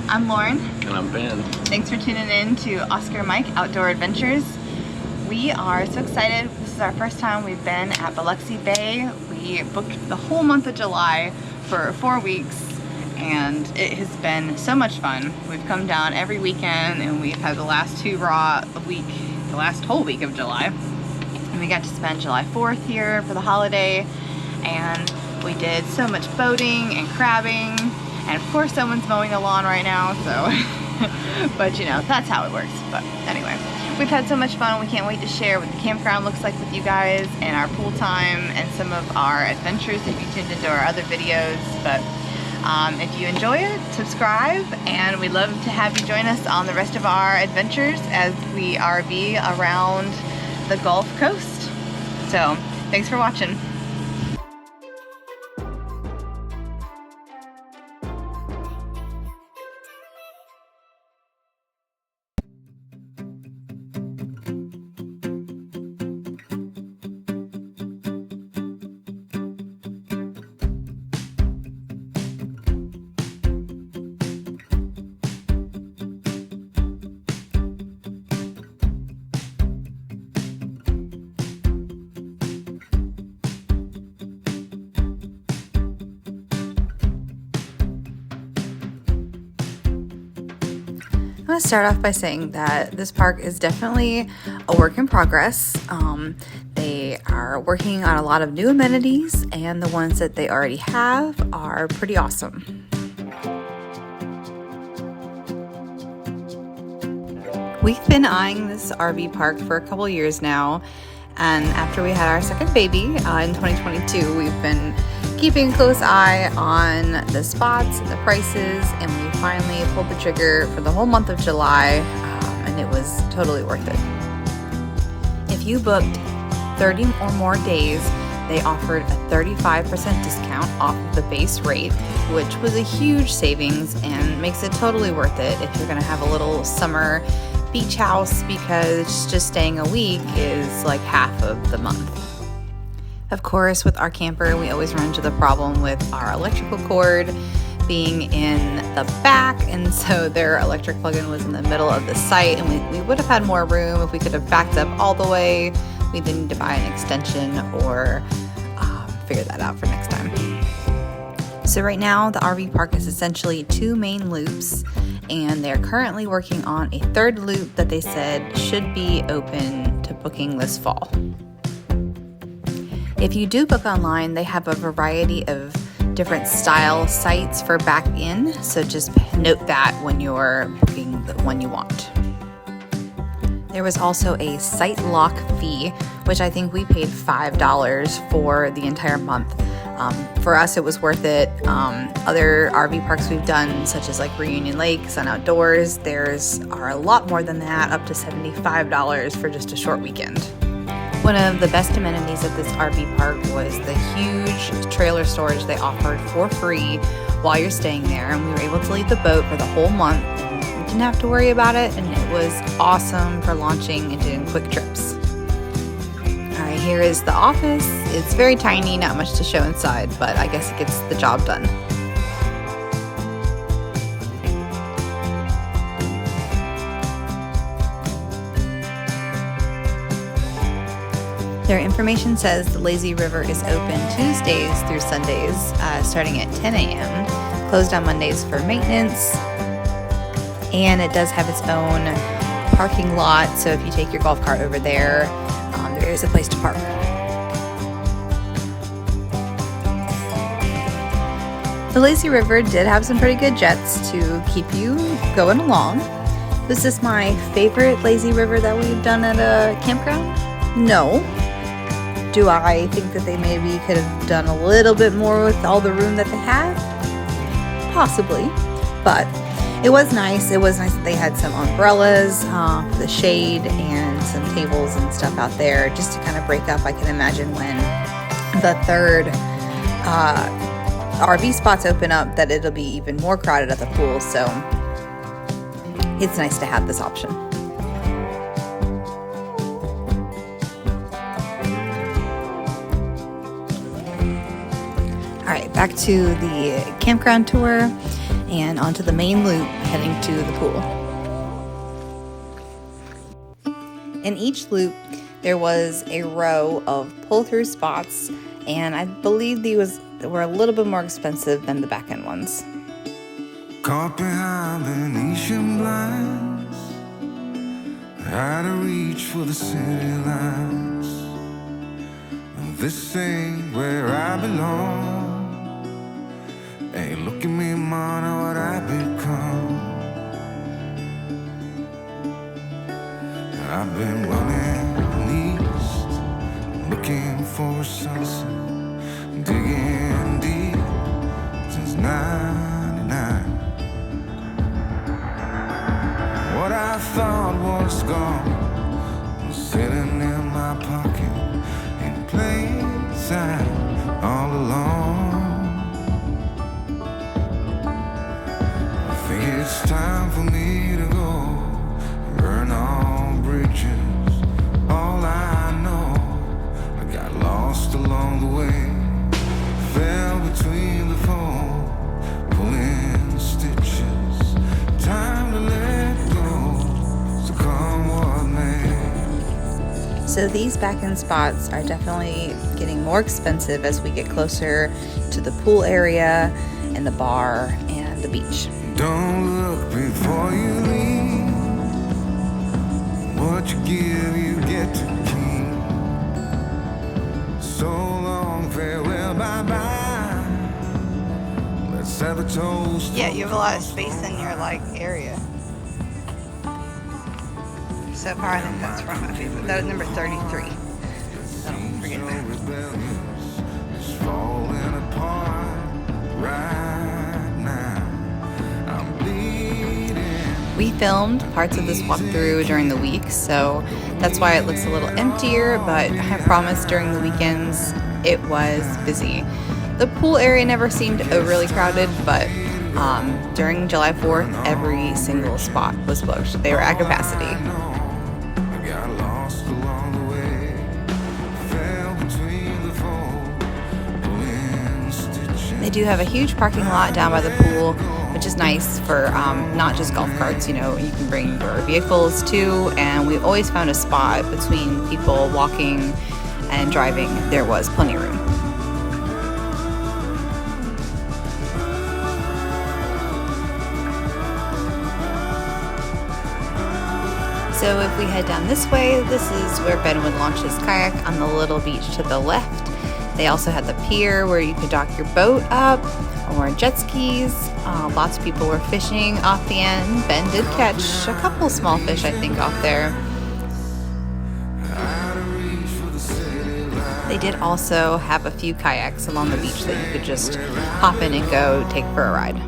I'm Lauren. And I'm Ben. Thanks for tuning in to Oscar Mike Outdoor Adventures. We are so excited. This is our first time we've been at Biloxi Bay. We booked the whole month of July for 4 weeks and it has been so much fun. We've come down every weekend and we've had the last the last whole week of July. And we got to spend July 4th here for the holiday, and we did so much boating and crabbing, and of course someone's mowing the lawn right now, so but you know, that's how it works. But anyway, we've had so much fun. We can't wait to share what the campground looks like with you guys and our pool time and some of our adventures if you tuned into our other videos. But if you enjoy it, subscribe, and we'd love to have you join us on the rest of our adventures as we RV around the Gulf Coast. So thanks for watching. I'm going to start off by saying that this park is definitely a work in progress. They are working on a lot of new amenities, and the ones that they already have are pretty awesome. We've been eyeing this RV park for a couple years now, and after we had our second baby in 2022, we've been keeping a close eye on the spots and the prices, and we finally pulled the trigger for the whole month of July, and it was totally worth it. If you booked 30 or more days, they offered a 35% discount off of the base rate, which was a huge savings and makes it totally worth it if you're going to have a little summer beach house, because just staying a week is like half of the month. Of course, with our camper, we always run into the problem with our electrical cord being in the back, and so their electric plug-in was in the middle of the site, and we would have had more room if we could have backed up all the way. We didn't need to buy an extension or figure that out for next time. So right now, the RV park is essentially 2 main loops, and they're currently working on a 3rd loop that they said should be open to booking this fall. If you do book online, they have a variety of different style sites for back in, so just note that when you're booking the one you want. There was also a site lock fee, which I think we paid $5 for the entire month. For us, it was worth it. Other RV parks we've done, such as like Reunion Lake, Sun Outdoors, theirs are a lot more than that, up to $75 for just a short weekend. One of the best amenities at this RV park was the huge trailer storage they offered for free while you're staying there, and we were able to leave the boat for the whole month, and we didn't have to worry about it, and it was awesome for launching and doing quick trips. Alright, here is the office. It's very tiny, not much to show inside, but I guess it gets the job done. Their information says the Lazy River is open Tuesdays through Sundays, starting at 10 a.m., closed on Mondays for maintenance, and it does have its own parking lot, so if you take your golf cart over there, there is a place to park. The Lazy River did have some pretty good jets to keep you going along. Was this my favorite Lazy River that we've done at a campground? No. Do I think that they maybe could have done a little bit more with all the room that they had? Possibly, but it was nice. It was nice that they had some umbrellas for the shade and some tables and stuff out there just to kind of break up. I can imagine when the 3rd RV spots open up that it'll be even more crowded at the pool, so it's nice to have this option. back to the campground tour and onto the main loop heading to the pool. In each loop, there was a row of pull-through spots, and I believe these were a little bit more expensive than the back-end ones. Caught behind Venetian blinds, out of reach for the city lights. This ain't where I belong. Hey, look at me, man, what I become. I've been running east, looking for a sunset, digging deep since '99. What I thought was gone was sitting in my pocket in plain sight all along. I think it's time for me to go, burn all bridges. All I know, I got lost along the way, fell between the foam, pulling stitches. Time to let go, so come what may. So these back-end spots are definitely getting more expensive as we get closer to the pool area and the bar and the beach. Don't look before you leave. What you give, you get to keep. So long, farewell, bye-bye. Let's have a toast. Yeah, you have a lot of space in your area. So far, I think that's from my favorite. That was number 33. So don't forget that. It's falling apart right now. I'm bleeding. We filmed parts of this walkthrough during the week, so that's why it looks a little emptier, but I promise during the weekends it was busy. The pool area never seemed really crowded, but during July 4th, every single spot was booked. They were at capacity. I got lost along the way, fell between the foam, pulling stitches. They do have a huge parking lot down by the pool, which is nice for not just golf carts. You know, you can bring your vehicles too, and we always found a spot between people walking and driving. There was plenty of room. So if we head down this way, this is where Ben would launch his kayak on the little beach to the left. They also had the pier where you could dock your boat up, or jet skis. Lots of people were fishing off the end. Ben did catch a couple small fish, I think, off there. They did also have a few kayaks along the beach that you could just hop in and go take for a ride.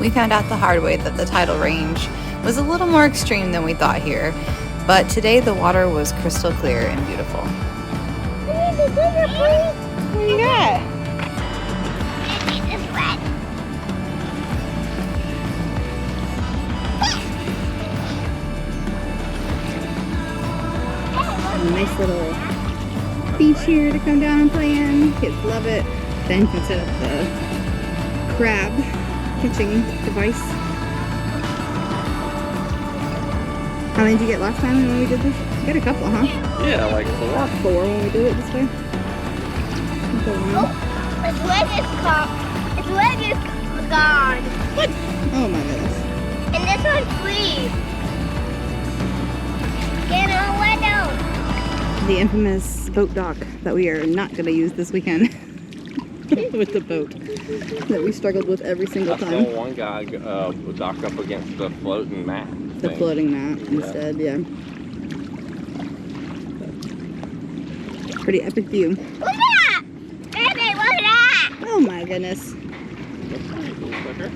We found out the hard way that the tidal range was a little more extreme than we thought here, but today the water was crystal clear and beautiful. What do you got? It's wet. A nice little beach here to come down and play in. Kids love it. Ben can set up the crab catching device. How many did you get last time when we did this? You got a couple, huh? Yeah, like 4. 4 when we did it this way. Oh, its leg is gone. What? Oh my goodness. And this one's free. Get on window. The infamous boat dock that we are not going to use this weekend. With the boat that we struggled with every single time. I saw one guy dock up against the floating mat. The floating mat instead, yeah. Pretty epic view. Look at that! Baby, look at that! Oh my goodness. That's pretty cool, sucker.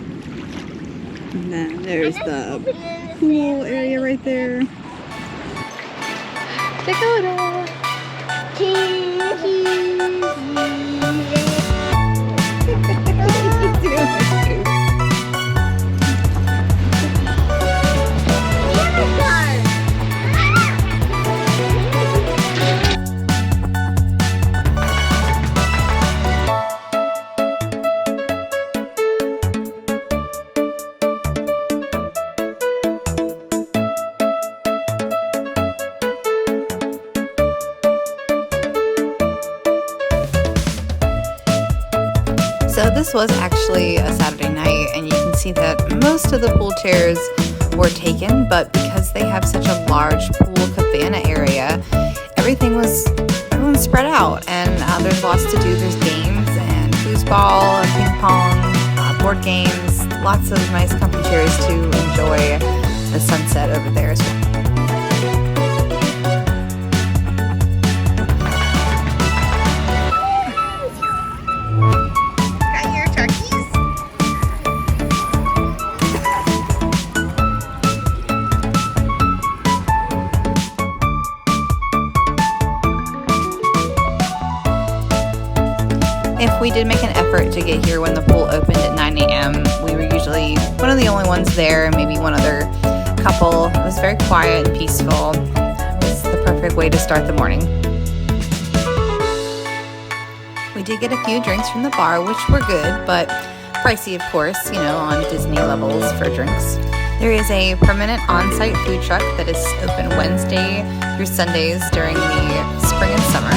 And then there's the pool area right there. Dakota! So this was actually a Saturday night, and you can see that most of the pool chairs were taken, but because they have such a large pool cabana area, everyone's spread out, and there's lots to do. There's games and foosball and ping pong, board games, lots of nice comfy chairs to enjoy the sunset over there as well. If we did make an effort to get here when the pool opened at 9 a.m., we were usually one of the only ones there, maybe one other couple. It was very quiet and peaceful. It was the perfect way to start the morning. We did get a few drinks from the bar, which were good, but pricey, of course, on Disney levels for drinks. There is a permanent on-site food truck that is open Wednesday through Sundays during the spring and summer.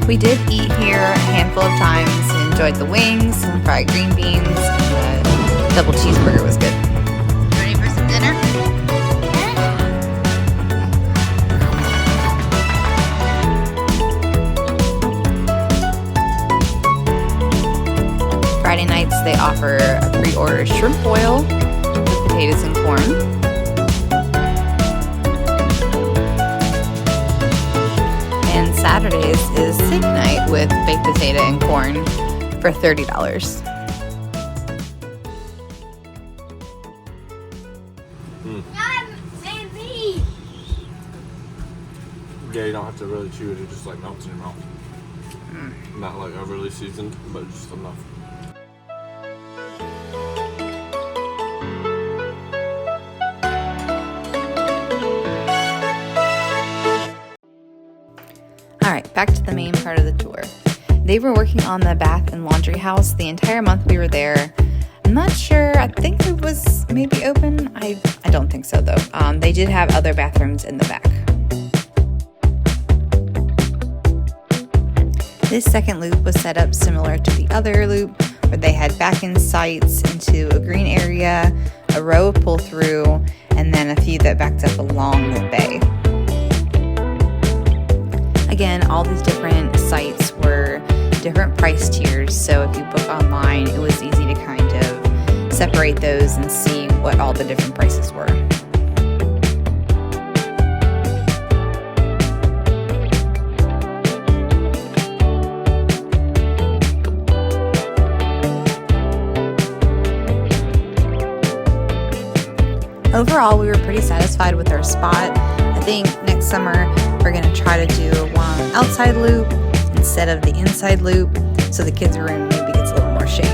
We did eat here a handful of times and enjoyed the wings and fried green beans, and the double cheeseburger was good. Ready for some dinner? Friday nights they offer a pre-order shrimp boil with potatoes and corn. And Saturdays is steak night with baked potato and corn for $30. Yeah, you don't have to really chew it, it just like melts in your mouth. Not like overly seasoned, but just enough. Alright, back to the main part of the tour. They were working on the bath and laundry house the entire month we were there. I'm not sure, I think it was maybe open. I don't think so though. They did have other bathrooms in the back. This second loop was set up similar to the other loop, where they had back-end sites into a green area, a row of pull-through, and then a few that backed up along the bay. Again, all these different sites were different price tiers, so if you book online, it was easy to kind of separate those and see what all the different prices were. Overall, we were pretty satisfied with our spot. I think next summer we're going to try to do one outside loop instead of the inside loop, so the kids' room maybe gets a little more shade.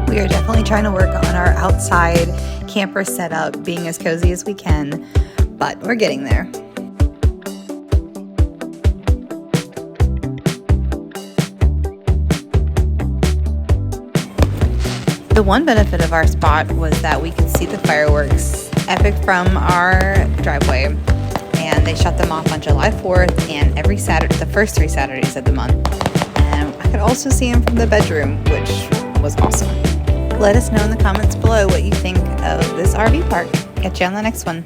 We are definitely trying to work on our outside camper setup, being as cozy as we can, but we're getting there. The one benefit of our spot was that we could see the fireworks epic from our driveway, and they shut them off on July 4th and every Saturday, the first 3 Saturdays of the month. And I could also see them from the bedroom, which was awesome. Let us know in the comments below what you think of this RV park. Catch you on the next one.